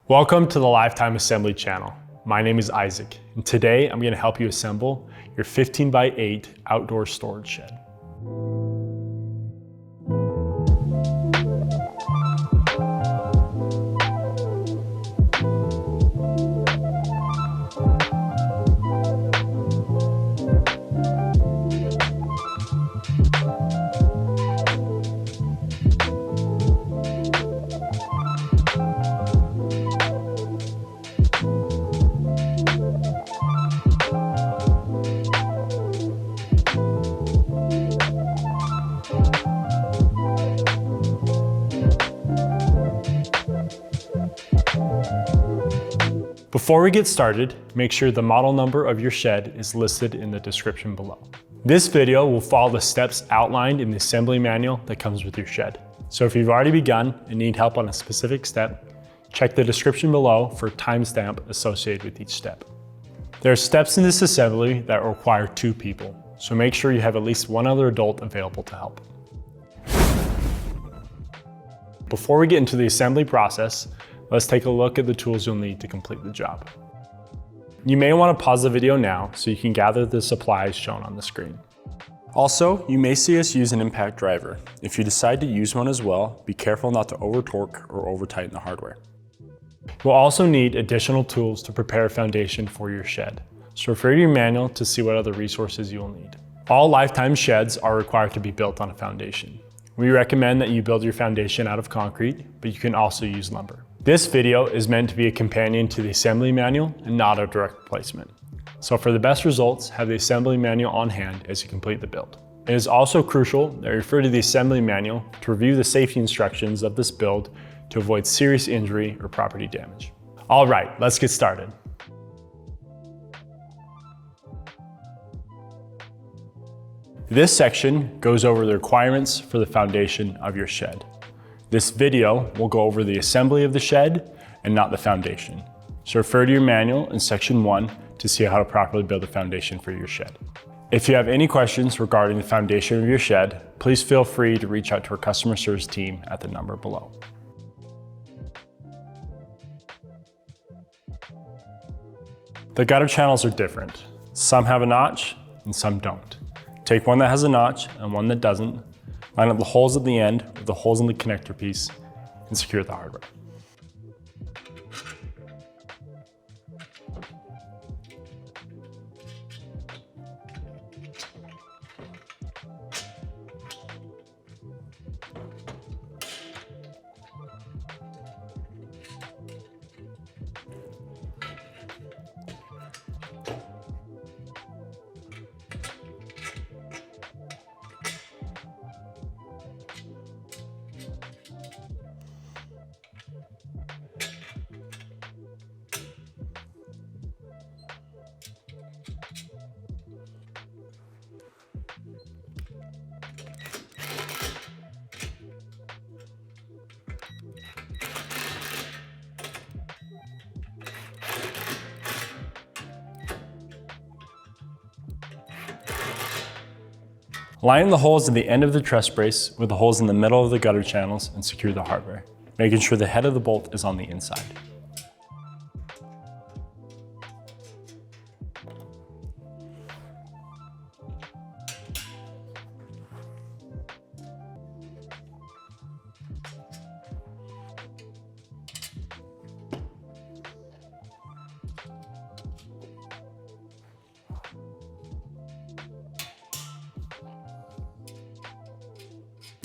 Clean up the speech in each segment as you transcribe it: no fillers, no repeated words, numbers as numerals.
Welcome to the Lifetime Assembly channel. My name is Isaac, and today I'm going to help you assemble your 15 by 8 outdoor storage shed. Before we get started, make sure the model number of your shed is listed in the description below. This video will follow the steps outlined in the assembly manual that comes with your shed. So if you've already begun and need help on a specific step, check the description below for a timestamp associated with each step. There are steps in this assembly that require 2 people, so make sure you have at least one other adult available to help. Before we get into the assembly process, let's take a look at the tools you'll need to complete the job. You may want to pause the video now so you can gather the supplies shown on the screen. Also, you may see us use an impact driver. If you decide to use one as well, be careful not to over torque or over tighten the hardware. You'll also need additional tools to prepare a foundation for your shed, so refer to your manual to see what other resources you will need. All Lifetime sheds are required to be built on a foundation. We recommend that you build your foundation out of concrete, but you can also use lumber. This video is meant to be a companion to the assembly manual and not a direct replacement. So for the best results, have the assembly manual on hand as you complete the build. It is also crucial that you refer to the assembly manual to review the safety instructions of this build to avoid serious injury or property damage. All right, let's get started. This section goes over the requirements for the foundation of your shed. This video will go over the assembly of the shed and not the foundation. So refer to your manual in section 1 to see how to properly build a foundation for your shed. If you have any questions regarding the foundation of your shed, please feel free to reach out to our customer service team at the number below. The gutter channels are different. Some have a notch and some don't. Take one that has a notch and one that doesn't. Line up the holes at the end with the holes in the connector piece and secure the hardware. Line the holes at the end of the truss brace with the holes in the middle of the gutter channels and secure the hardware, making sure the head of the bolt is on the inside.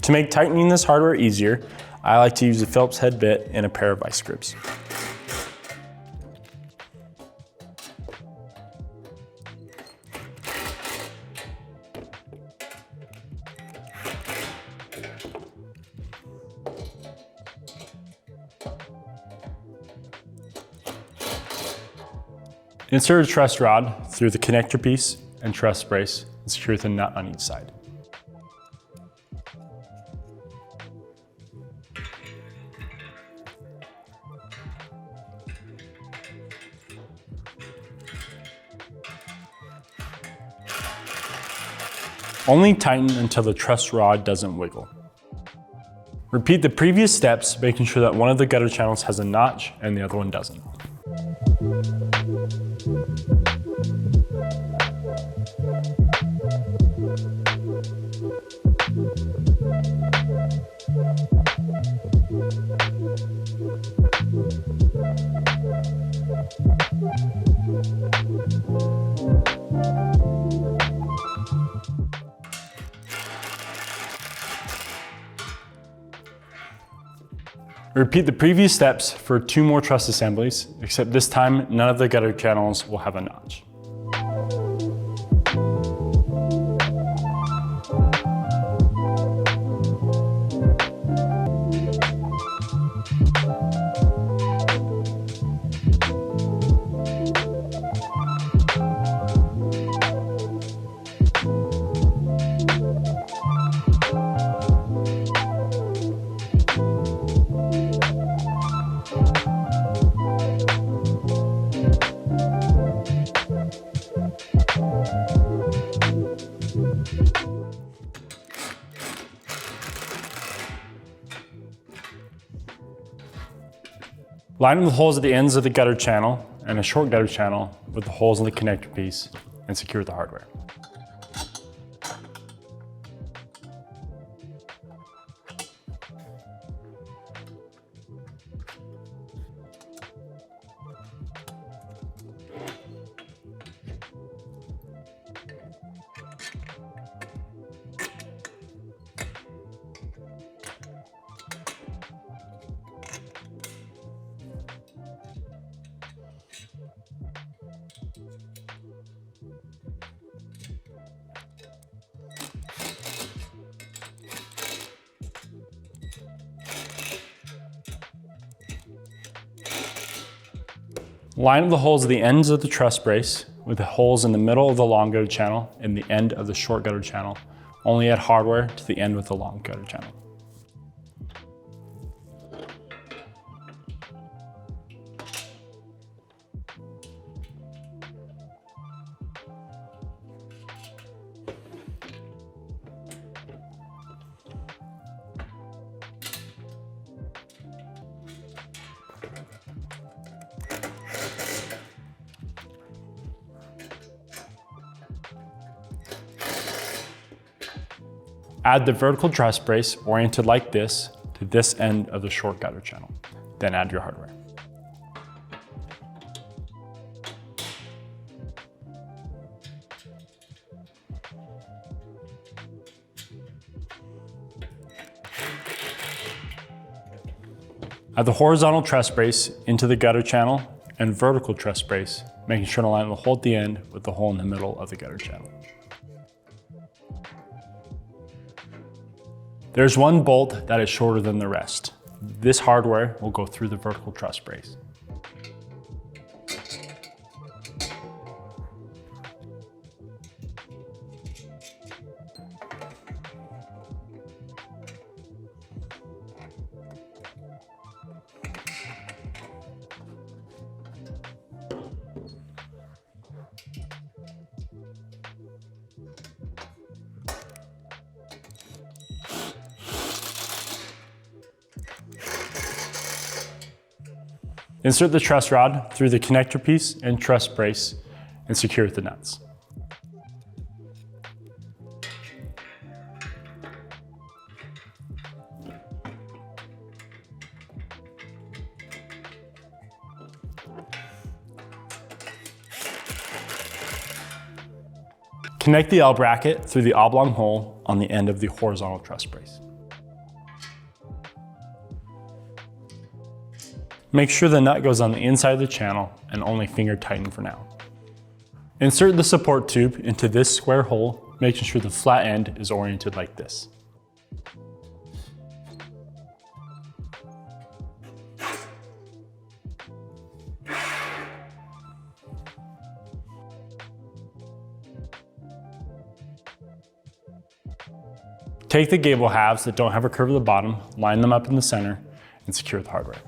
To make tightening this hardware easier, I like to use a Phillips head bit and a pair of vice grips. Insert a truss rod through the connector piece and truss brace and secure the nut on each side. Only tighten until the truss rod doesn't wiggle. Repeat the previous steps, making sure that one of the gutter channels has a notch and the other one doesn't. Repeat the previous steps for 2 more truss assemblies, except this time none of the gutter channels will have a notch. Line them with holes at the ends of the gutter channel and a short gutter channel with the holes in the connector piece and secure with the hardware. Line up the holes at the ends of the truss brace with the holes in the middle of the long gutter channel and the end of the short gutter channel. Only add hardware to the end with the long gutter channel. Add the vertical truss brace oriented like this to this end of the short gutter channel. Then add your hardware. Add the horizontal truss brace into the gutter channel and vertical truss brace, making sure to line the hole at the end with the hole in the middle of the gutter channel. There's one bolt that is shorter than the rest. This hardware will go through the vertical truss brace. Insert the truss rod through the connector piece and truss brace and secure with the nuts. Connect the L bracket through the oblong hole on the end of the horizontal truss brace. Make sure the nut goes on the inside of the channel and only finger tighten for now. Insert the support tube into this square hole, making sure the flat end is oriented like this. Take the gable halves that don't have a curve at the bottom, line them up in the center, and secure with hardware.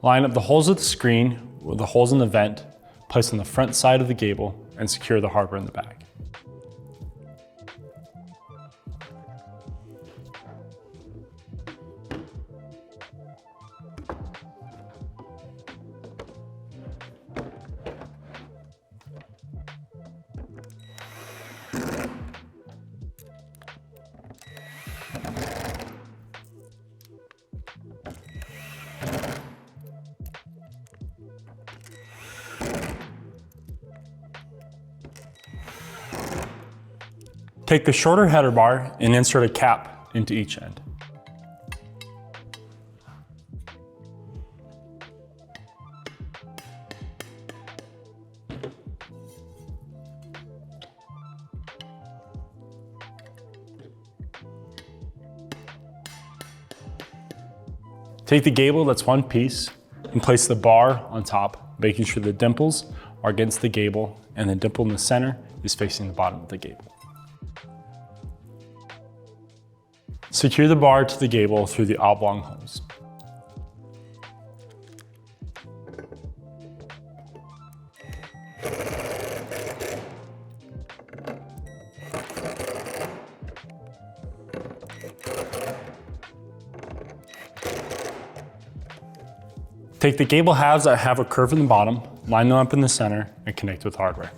Line up the holes of the screen with the holes in the vent, place on the front side of the gable, and secure the hardware in the back. Take the shorter header bar and insert a cap into each end. Take the gable that's one piece and place the bar on top, making sure the dimples are against the gable and the dimple in the center is facing the bottom of the gable. Secure the bar to the gable through the oblong holes. Take the gable halves that have a curve in the bottom, line them up in the center, and connect with hardware.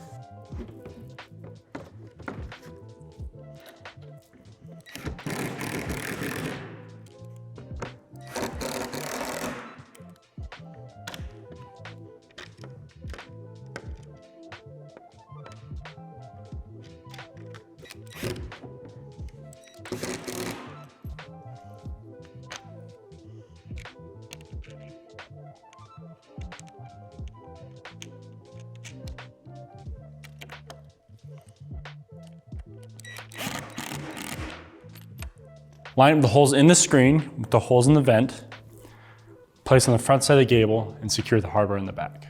Line up the holes in the screen with the holes in the vent, place on the front side of the gable, and secure the hardware in the back.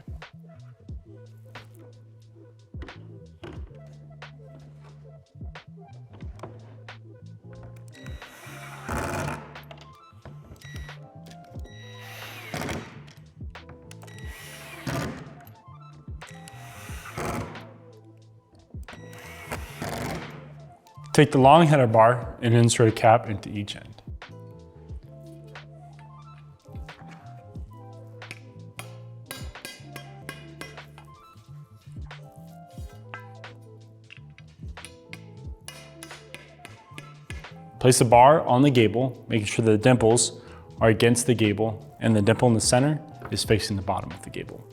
Take the long header bar and insert a cap into each end. Place the bar on the gable, making sure the dimples are against the gable and the dimple in the center is facing the bottom of the gable.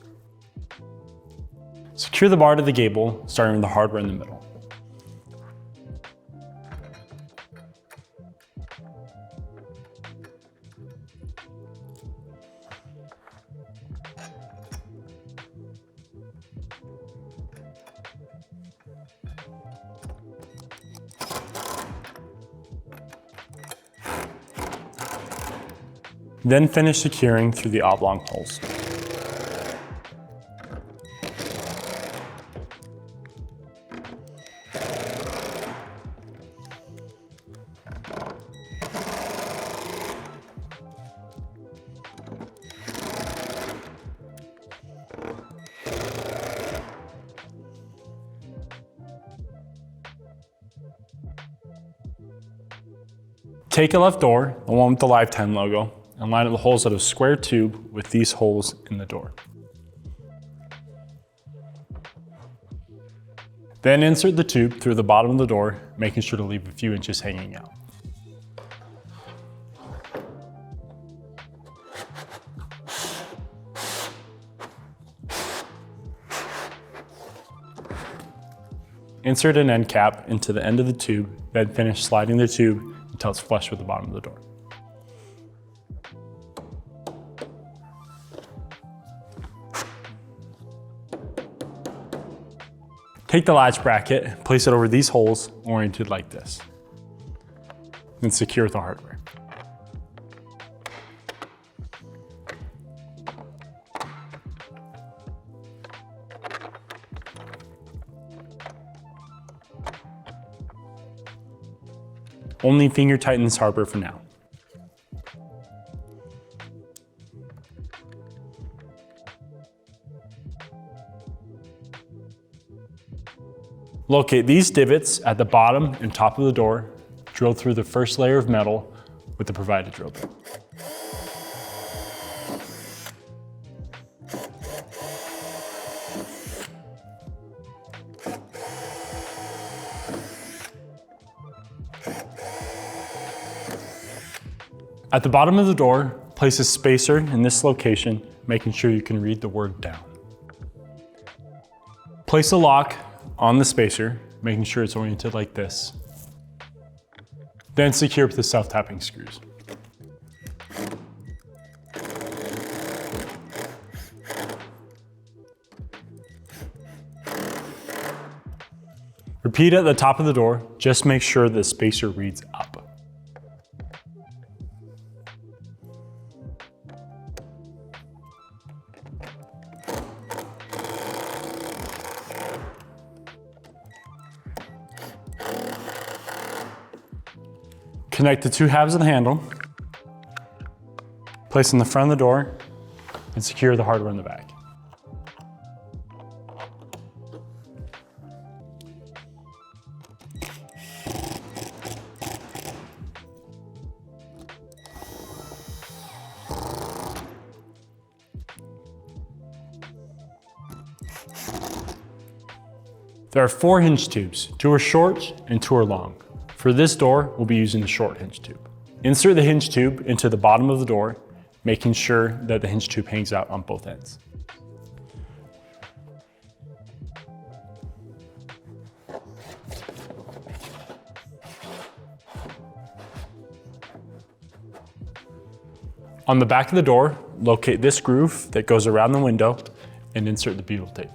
Secure the bar to the gable, starting with the hardware in the middle. Then finish securing through the oblong holes. Take a left door, the one with the Lifetime logo, and line up the holes out of a square tube with these holes in the door. Then insert the tube through the bottom of the door, making sure to leave a few inches hanging out. Insert an end cap into the end of the tube, then finish sliding the tube until it's flush with the bottom of the door. Take the latch bracket, place it over these holes oriented like this, then secure the hardware. Only finger tighten this hardware for now. Locate these divots at the bottom and top of the door. Drill through the first layer of metal with the provided drill bit. At the bottom of the door, place a spacer in this location, making sure you can read the word down. Place a lock on the spacer, making sure it's oriented like this. Then secure with the self-tapping screws. Repeat at the top of the door, just make sure the spacer reads up. Connect the two halves of the handle, place in the front of the door, and secure the hardware in the back. There are 4 hinge tubes. 2 are short and 2 are long. For this door, we'll be using the short hinge tube. Insert the hinge tube into the bottom of the door, making sure that the hinge tube hangs out on both ends. On the back of the door, locate this groove that goes around the window and insert the butyl tape.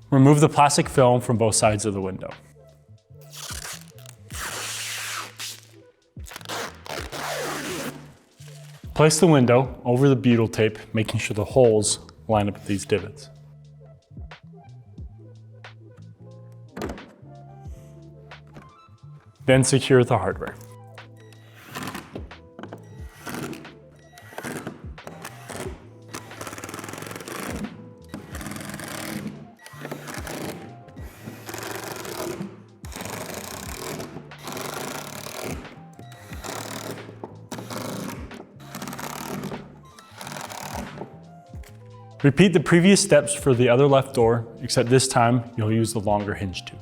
Remove the plastic film from both sides of the window. Place the window over the butyl tape, making sure the holes line up with these divots. Then secure the hardware. Repeat the previous steps for the other left door, except this time you'll use the longer hinge tube.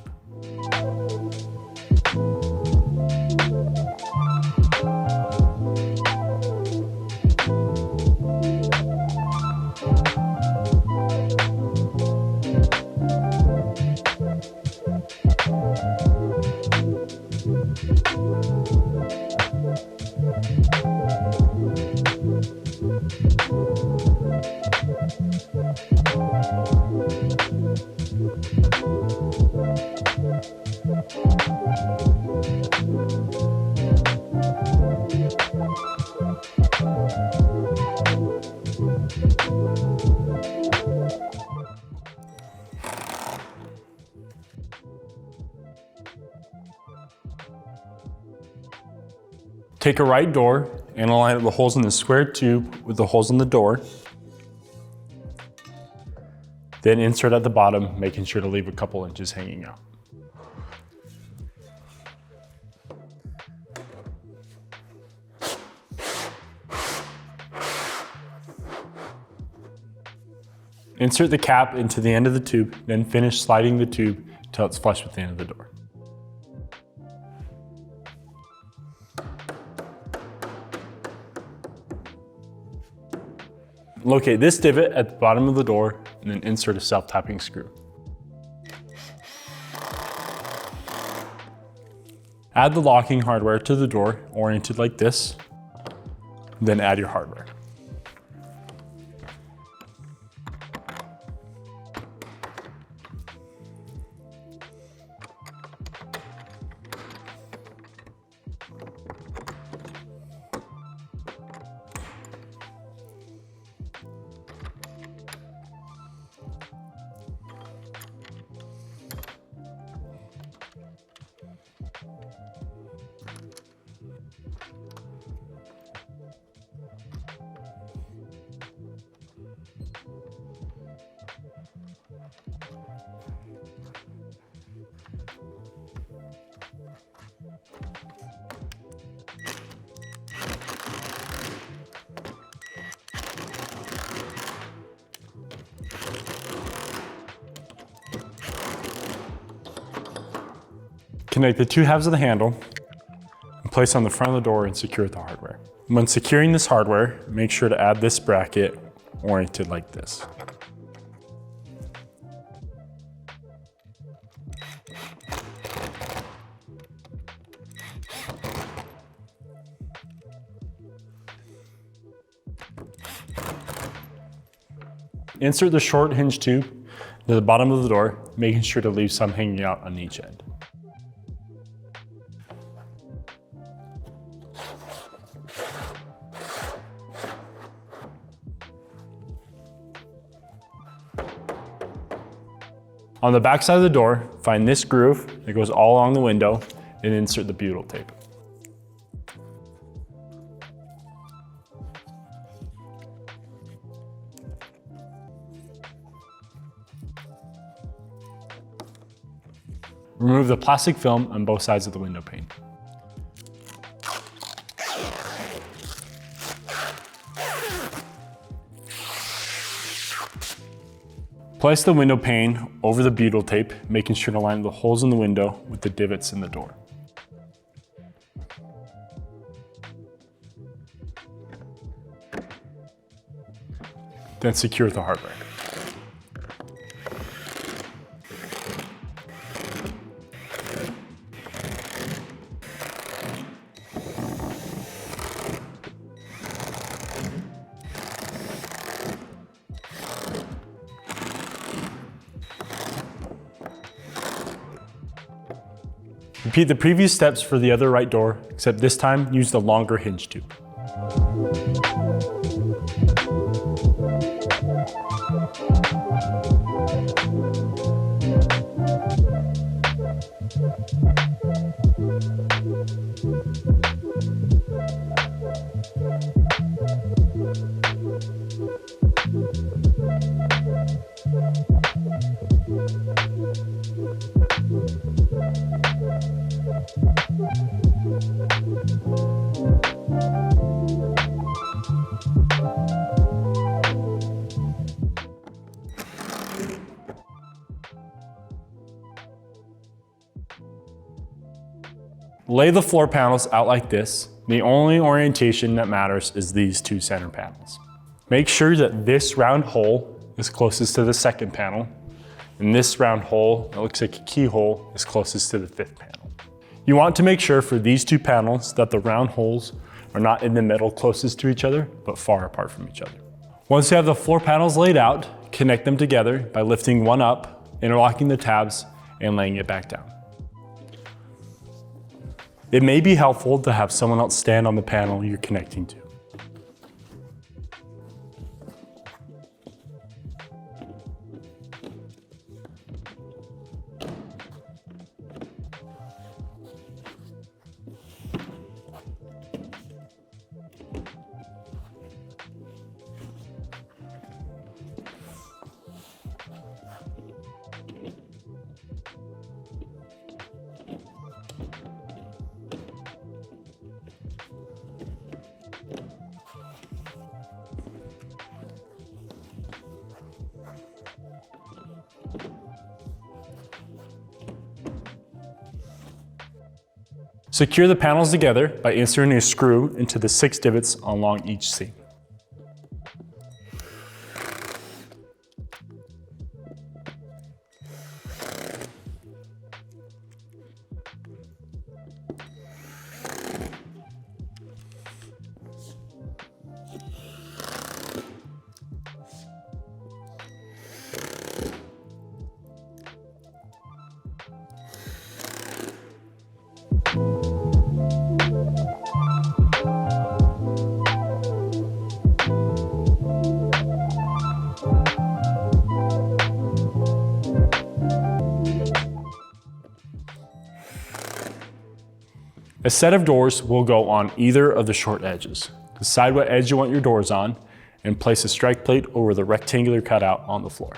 Take a right door and align the holes in the square tube with the holes in the door. Then insert at the bottom, making sure to leave a couple inches hanging out. Insert the cap into the end of the tube, then finish sliding the tube until it's flush with the end of the door. Locate this divot at the bottom of the door and then insert a self-tapping screw. Add the locking hardware to the door, oriented like this, then add your hardware. Connect the two halves of the handle and place on the front of the door and secure with the hardware. When securing this hardware, make sure to add this bracket oriented like this. Insert the short hinge tube to the bottom of the door, making sure to leave some hanging out on each end. On the back side of the door, find this groove that goes all along the window and insert the butyl tape. Remove the plastic film on both sides of the window pane. Place the window pane over the butyl tape, making sure to line the holes in the window with the divots in the door. Then secure with the hardware. Repeat the previous steps for the other right door, except this time use the longer hinge tube. Lay the floor panels out like this. The only orientation that matters is these two center panels. Make sure that this round hole is closest to the second panel, and this round hole that looks like a keyhole is closest to the fifth panel. You want to make sure for these two panels that the round holes are not in the middle closest to each other, but far apart from each other. Once you have the floor panels laid out, connect them together by lifting one up, interlocking the tabs, and laying it back down. It may be helpful to have someone else stand on the panel you're connecting to. Secure the panels together by inserting a screw into the 6 divots along each seam. A set of doors will go on either of the short edges. Decide what edge you want your doors on and place a strike plate over the rectangular cutout on the floor.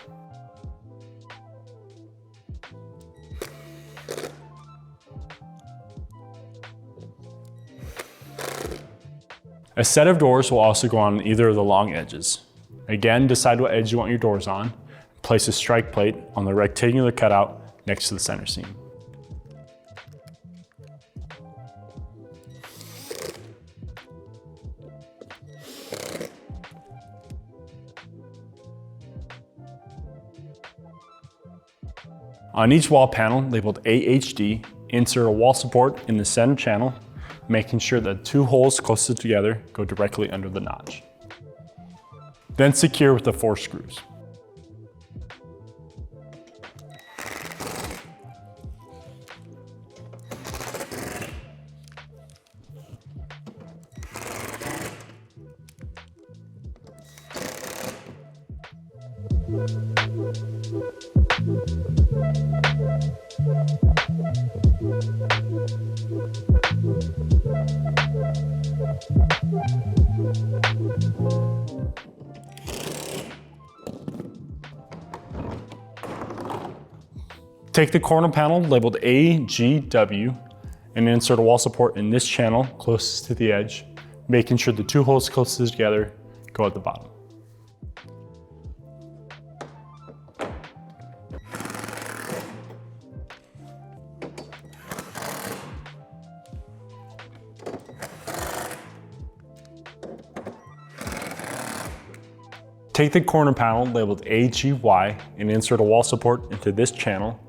A set of doors will also go on either of the long edges. Again, decide what edge you want your doors on. Place a strike plate on the rectangular cutout next to the center seam. On each wall panel labeled AHD, insert a wall support in the center channel, making sure that 2 holes closest together go directly under the notch. Then secure with the 4 screws. Take the corner panel labeled AGW and insert a wall support in this channel closest to the edge, making sure the 2 holes closest together go at the bottom. Take the corner panel labeled AGY and insert a wall support into this channel,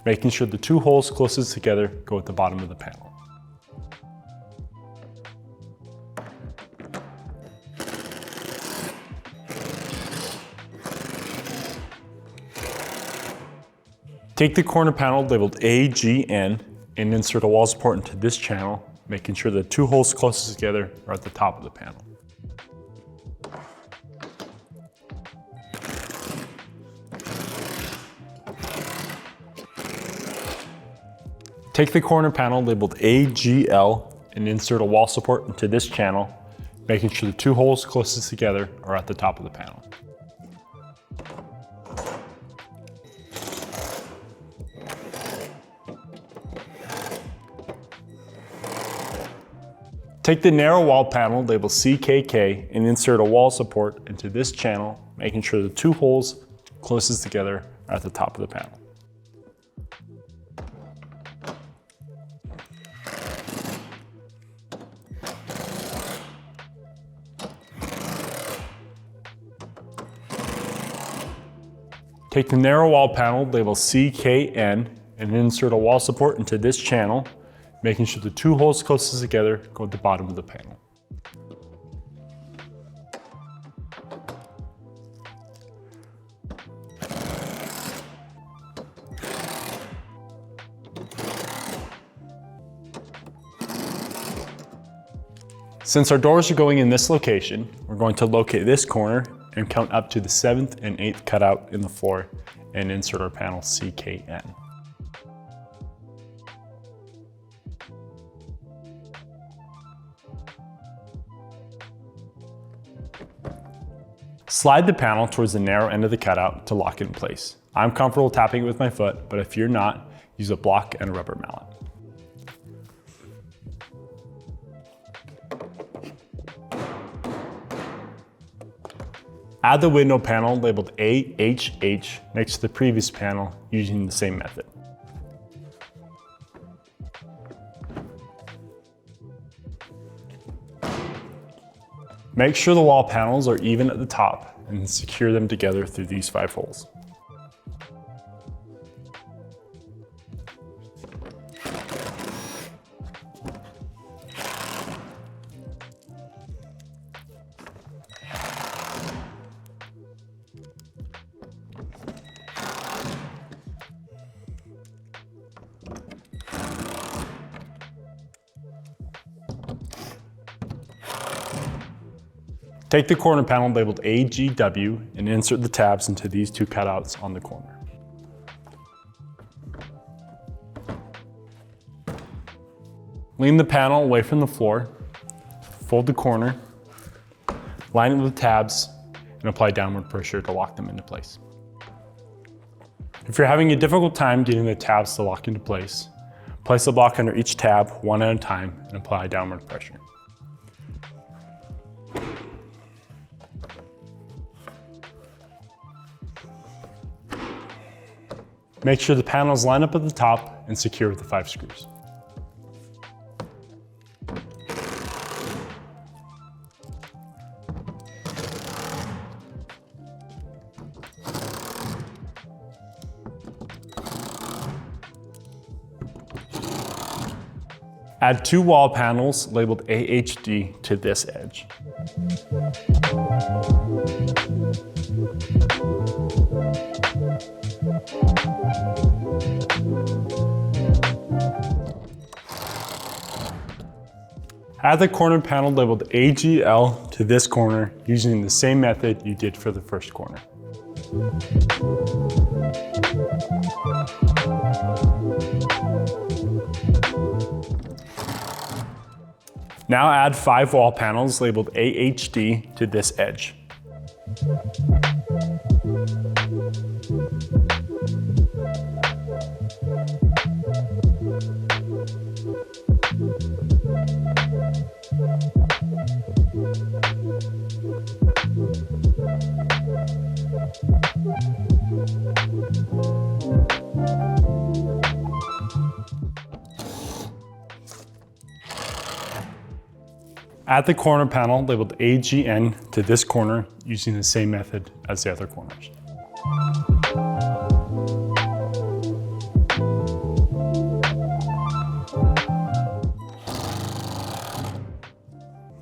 making sure the 2 holes closest together go at the bottom of the panel. Take the corner panel labeled AGN and insert a wall support into this channel, making sure the 2 holes closest together are at the top of the panel. Take the corner panel labeled AGL and insert a wall support into this channel, making sure the 2 holes closest together are at the top of the panel. Take the narrow wall panel labeled CKK and insert a wall support into this channel, making sure the 2 holes closest together are at the top of the panel. Take the narrow wall panel labeled CKN and insert a wall support into this channel, making sure the 2 holes closest together go at the bottom of the panel. Since our doors are going in this location, we're going to locate this corner and count up to the 7th and 8th cutout in the floor and insert our panel CKN. Slide the panel towards the narrow end of the cutout to lock it in place. I'm comfortable tapping it with my foot, but if you're not, use a block and a rubber mallet. Add the window panel labeled AHH next to the previous panel using the same method. Make sure the wall panels are even at the top and secure them together through these 5 holes. Take the corner panel labeled AGW and insert the tabs into these 2 cutouts on the corner. Lean the panel away from the floor, fold the corner, line it with the tabs, and apply downward pressure to lock them into place. If you're having a difficult time getting the tabs to lock into place, place a block under each tab one at a time and apply downward pressure. Make sure the panels line up at the top and secure with the 5 screws. Add 2 wall panels labeled AHD to this edge. Add the corner panel labeled AGL to this corner using the same method you did for the first corner. Now add 5 wall panels labeled AHD to this edge. Add the corner panel labeled AGN to this corner using the same method as the other corners.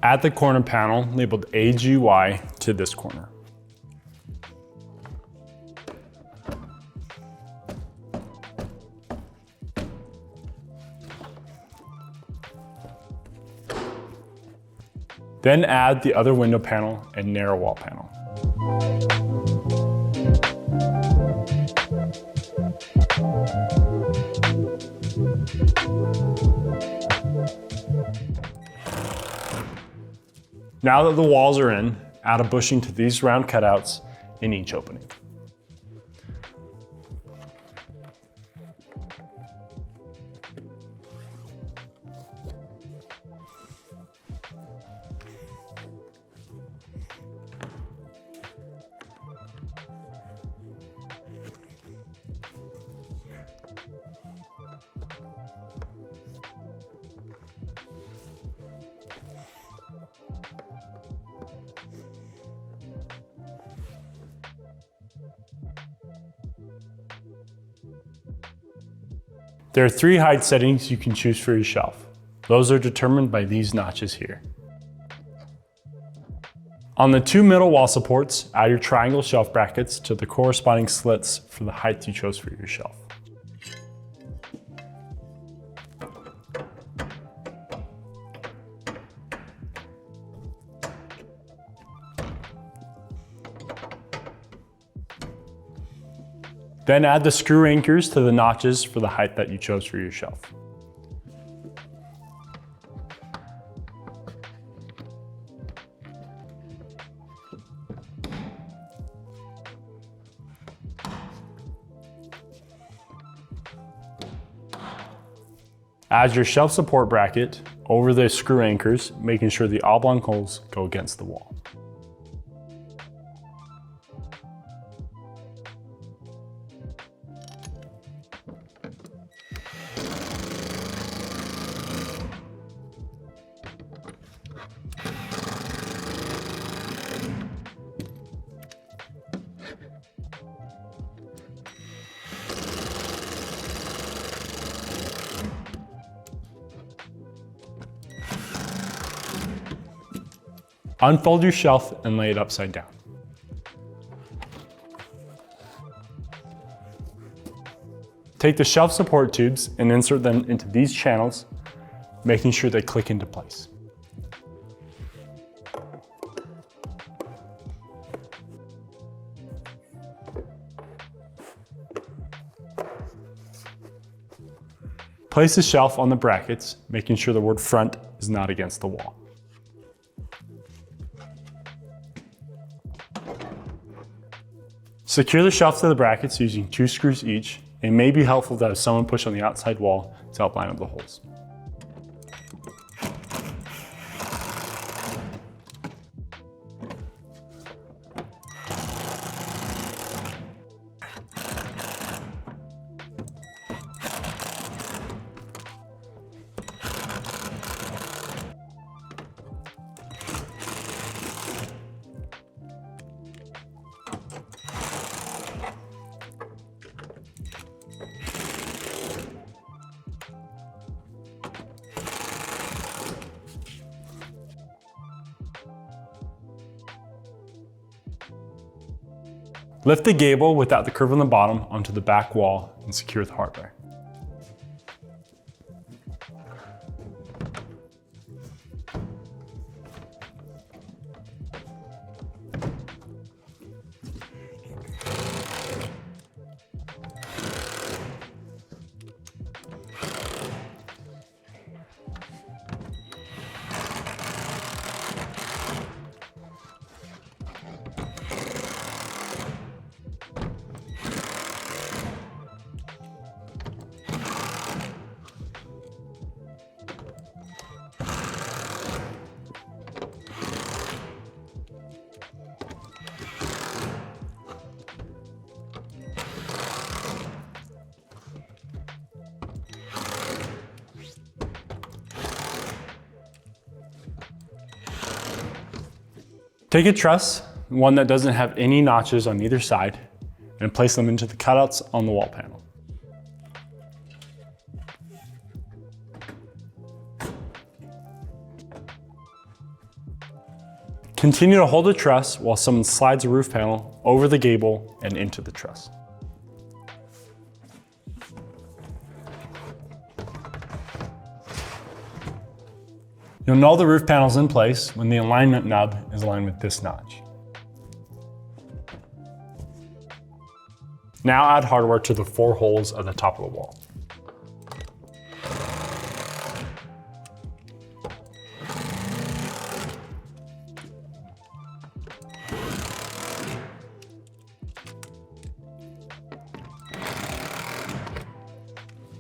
Add the corner panel labeled AGY to this corner. Then add the other window panel and narrow wall panel. Now that the walls are in, add a bushing to these round cutouts in each opening. There are 3 height settings you can choose for your shelf. Those are determined by these notches here. On the 2 middle wall supports, add your triangle shelf brackets to the corresponding slits for the height you chose for your shelf. Then add the screw anchors to the notches for the height that you chose for your shelf. Add your shelf support bracket over the screw anchors, making sure the oblong holes go against the wall. Unfold your shelf and lay it upside down. Take the shelf support tubes and insert them into these channels, making sure they click into place. Place the shelf on the brackets, making sure the word front is not against the wall. Secure the shelf to the brackets using 2 screws each. It may be helpful to have someone push on the outside wall to help line up the holes. Lift the gable without the curve on the bottom onto the back wall and secure the hardware. Take a truss, one that doesn't have any notches on either side, and place them into the cutouts on the wall panel. Continue to hold the truss while someone slides the roof panel over the gable and into the truss. You'll know the roof panel's in place when the alignment nub is aligned with this notch. Now add hardware to the 4 holes at the top of the wall.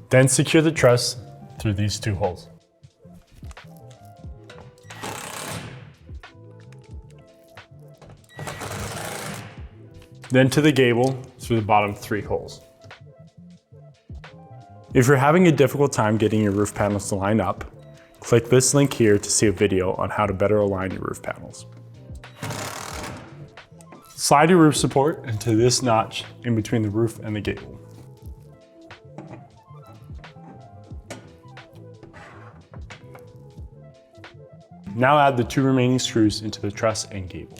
Then secure the truss through these 2 holes. Then to the gable through the bottom 3 holes. If you're having a difficult time getting your roof panels to line up, click this link here to see a video on how to better align your roof panels. Slide your roof support into this notch in between the roof and the gable. Now add the 2 remaining screws into the truss and gable.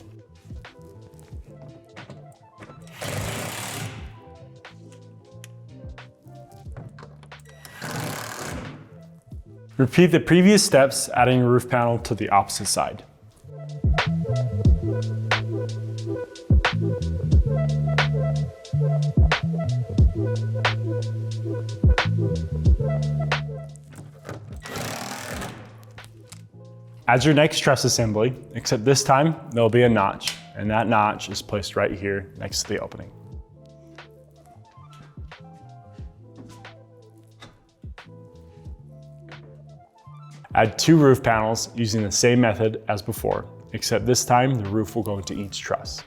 Repeat the previous steps, adding a roof panel to the opposite side. As your next truss assembly, except this time there'll be a notch, and that notch is placed right here next to the opening. Add 2 roof panels using the same method as before, except this time the roof will go into each truss.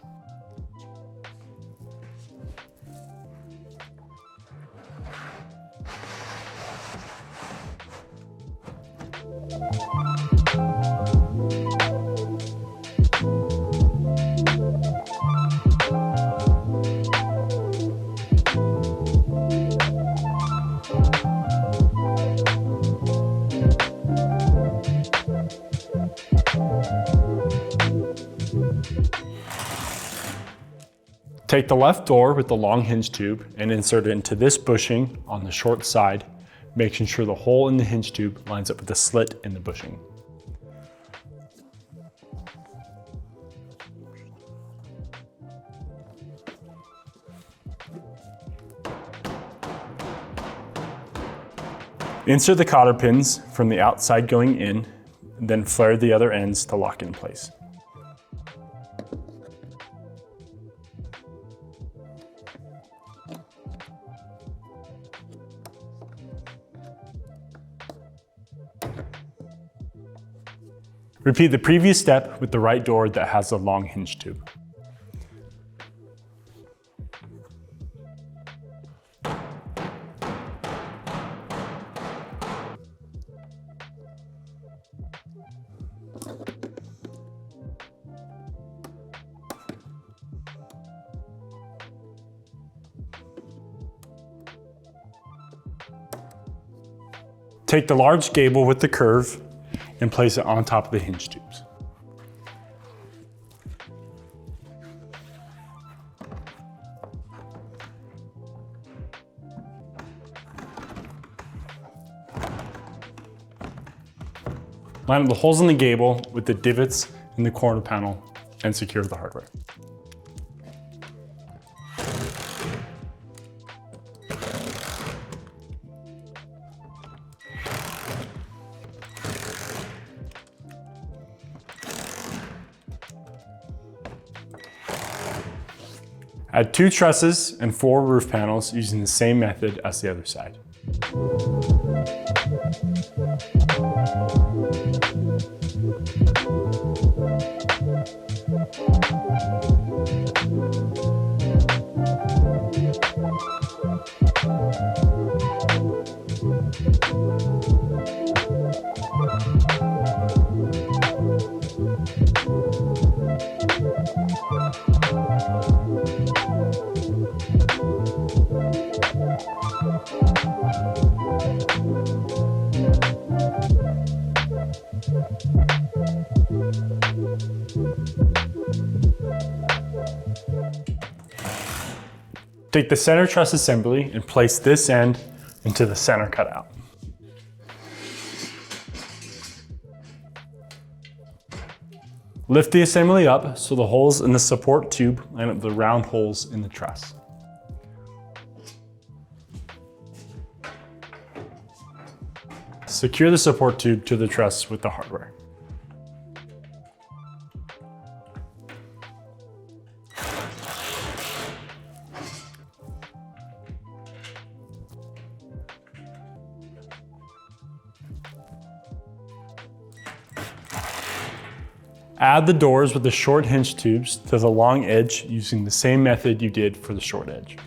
Take the left door with the long hinge tube and insert it into this bushing on the short side, making sure the hole in the hinge tube lines up with the slit in the bushing. Insert the cotter pins from the outside going in, then flare the other ends to lock in place. Repeat the previous step with the right door that has a long hinge tube. Take the large gable with the curve and place it on top of the hinge tubes. Line up the holes in the gable with the divots in the corner panel and secure the hardware. Add 2 trusses and 4 roof panels using the same method as the other side. Take the center truss assembly and place this end into the center cutout. Lift the assembly up so the holes in the support tube line up with the round holes in the truss. Secure the support tube to the truss with the hardware. Add the doors with the short hinge tubes to the long edge using the same method you did for the short edge.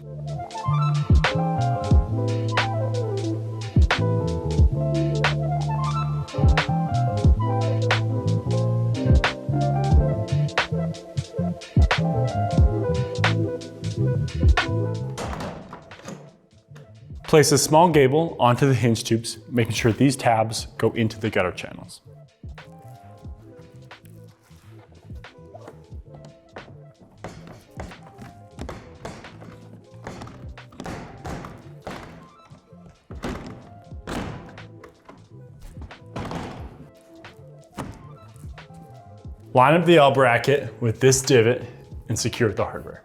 Place a small gable onto the hinge tubes, making sure these tabs go into the gutter channels. Line up the L bracket with this divot and secure the hardware.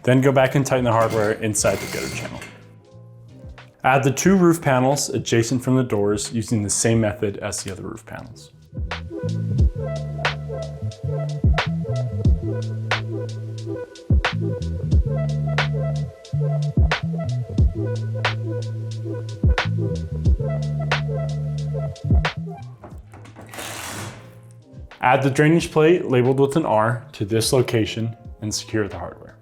Then go back and tighten the hardware inside the gutter channel. Add the 2 roof panels adjacent from the doors using the same method as the other roof panels. Add the drainage plate labeled with an R to this location and secure the hardware.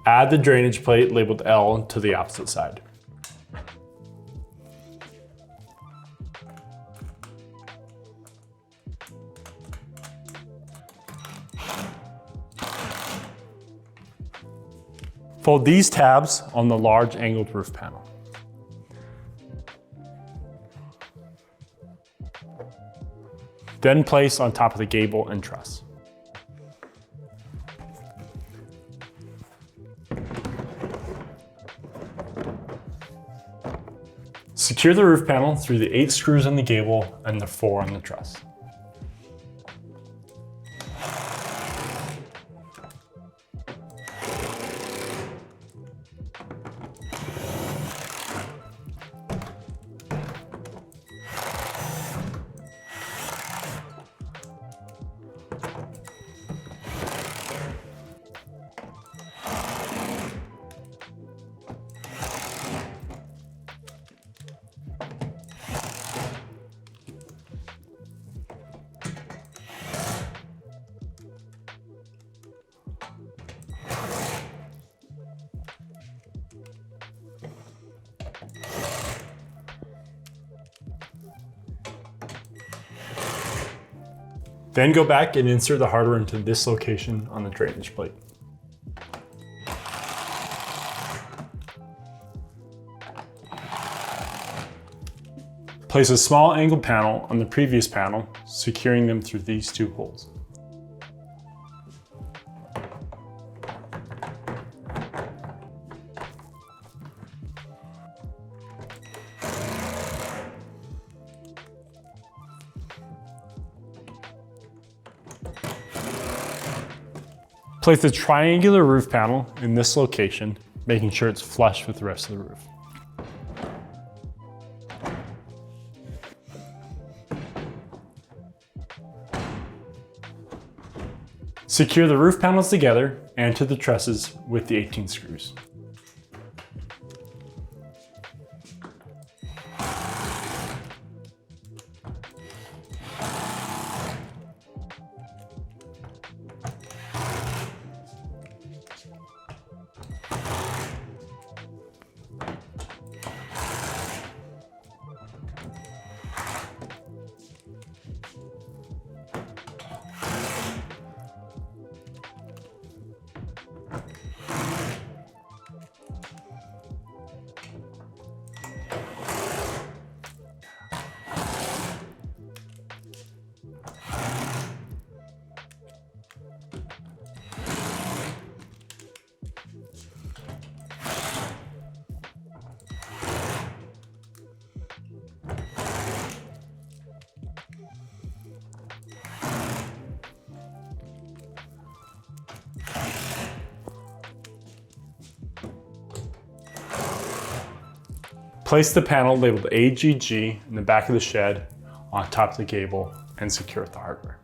Add the drainage plate labeled L to the opposite side. Fold these tabs on the large angled roof panel. Then place on top of the gable and truss. Secure the roof panel through the 8 screws on the gable and the 4 on the truss. Then go back and insert the hardware into this location on the drainage plate. Place a small angled panel on the previous panel, securing them through these two holes. Place the triangular roof panel in this location, making sure it's flush with the rest of the roof. Secure the roof panels together and to the trusses with the 18 screws. Place the panel labeled AGG in the back of the shed on top of the gable and secure with the hardware.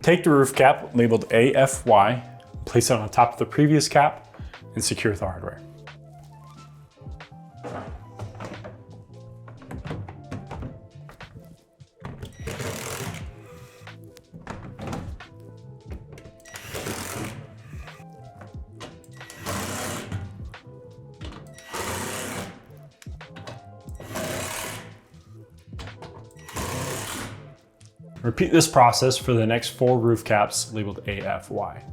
Take the roof cap labeled AFY, place it on top of the previous cap, and secure with the hardware. Repeat this process for the next 4 roof caps labeled AFY.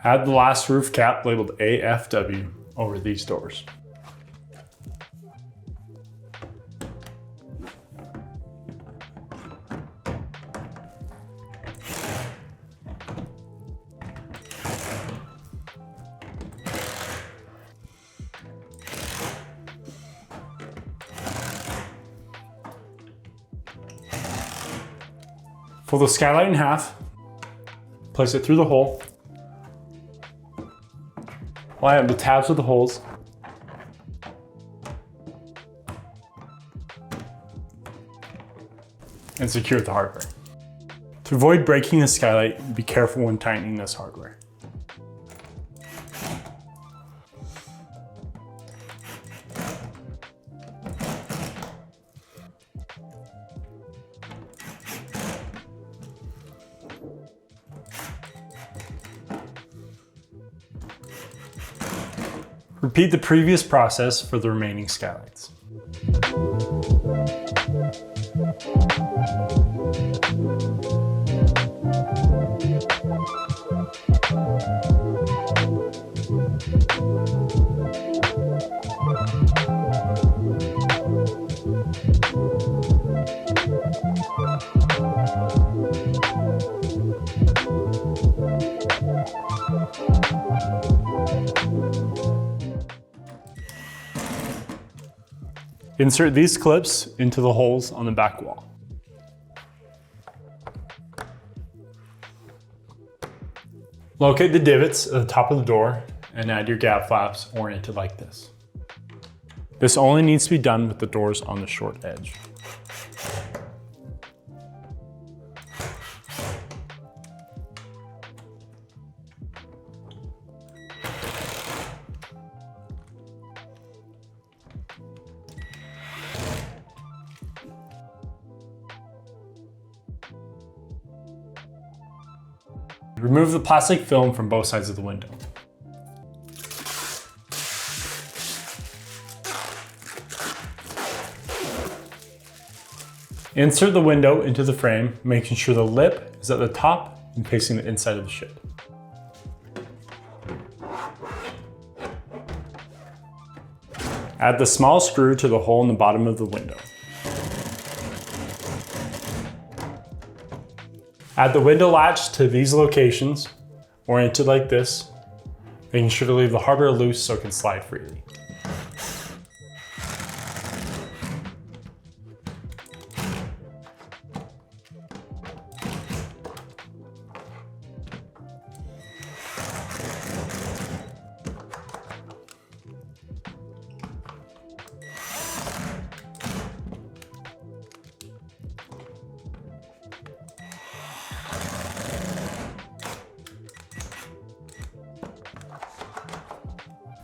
Add the last roof cap labeled AFW over these doors. Fold the skylight in half, place it through the hole, line up the tabs with the holes, and secure with the hardware. To avoid breaking the skylight, be careful when tightening this hardware. Repeat the previous process for the remaining skylights. Insert these clips into the holes on the back wall. Locate the divots at the top of the door and add your gap flaps oriented like this. This only needs to be done with the doors on the short edge. Remove the plastic film from both sides of the window. Insert the window into the frame, making sure the lip is at the top and facing the inside of the shed. Add the small screw to the hole in the bottom of the window. Add the window latch to these locations, oriented like this, making sure to leave the hardware loose so it can slide freely.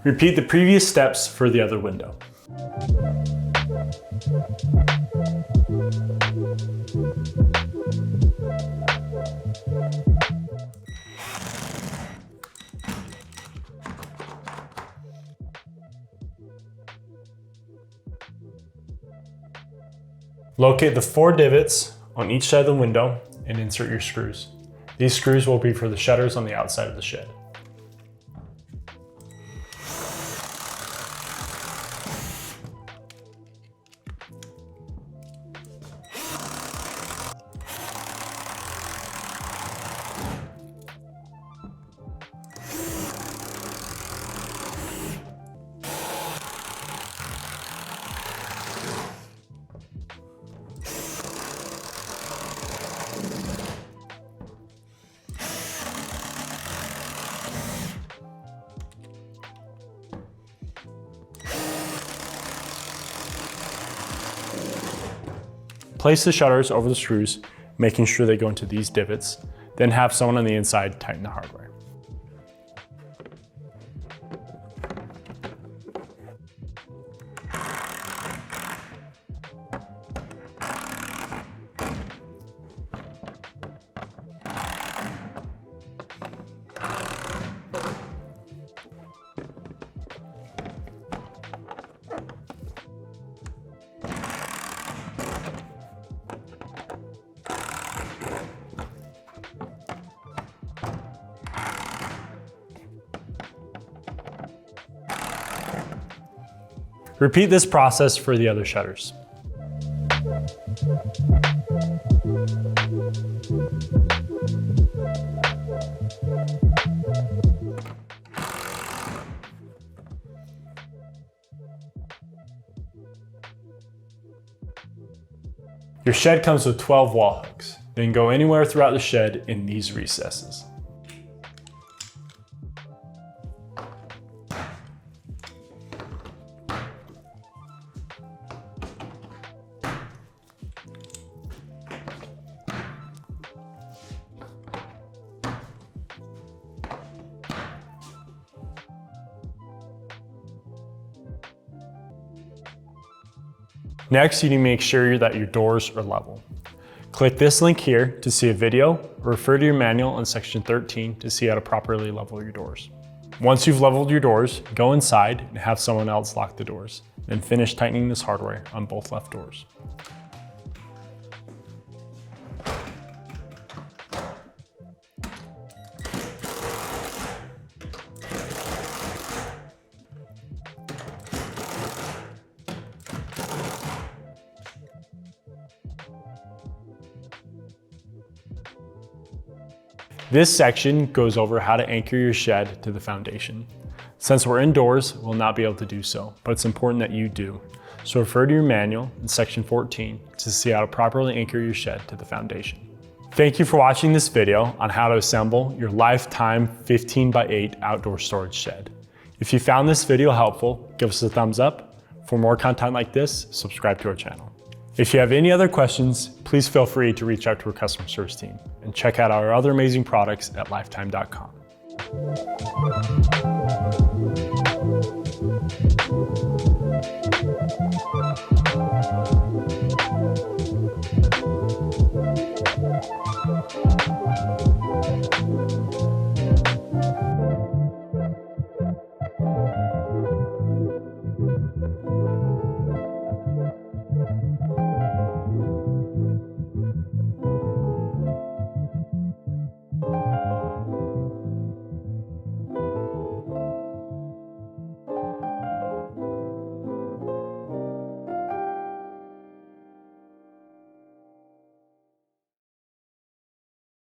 Repeat the previous steps for the other window. Locate the 4 divots on each side of the window and insert your screws. These screws will be for the shutters on the outside of the shed. Place the shutters over the screws, making sure they go into these divots, then have someone on the inside tighten the hardware. Repeat this process for the other shutters. Your shed comes with 12 wall hooks. They can go anywhere throughout the shed in these recesses. Next, you need to make sure that your doors are level. Click this link here to see a video, or refer to your manual in section 13 to see how to properly level your doors. Once you've leveled your doors, go inside and have someone else lock the doors. Then finish tightening this hardware on both left doors. This section goes over how to anchor your shed to the foundation. Since we're indoors, we'll not be able to do so, but it's important that you do. So refer to your manual in section 14 to see how to properly anchor your shed to the foundation. Thank you for watching this video on how to assemble your lifetime 15x8 outdoor storage shed. If you found this video helpful, give us a thumbs up. For more content like this, subscribe to our channel. If you have any other questions, please feel free to reach out to our customer service team and check out our other amazing products at lifetime.com.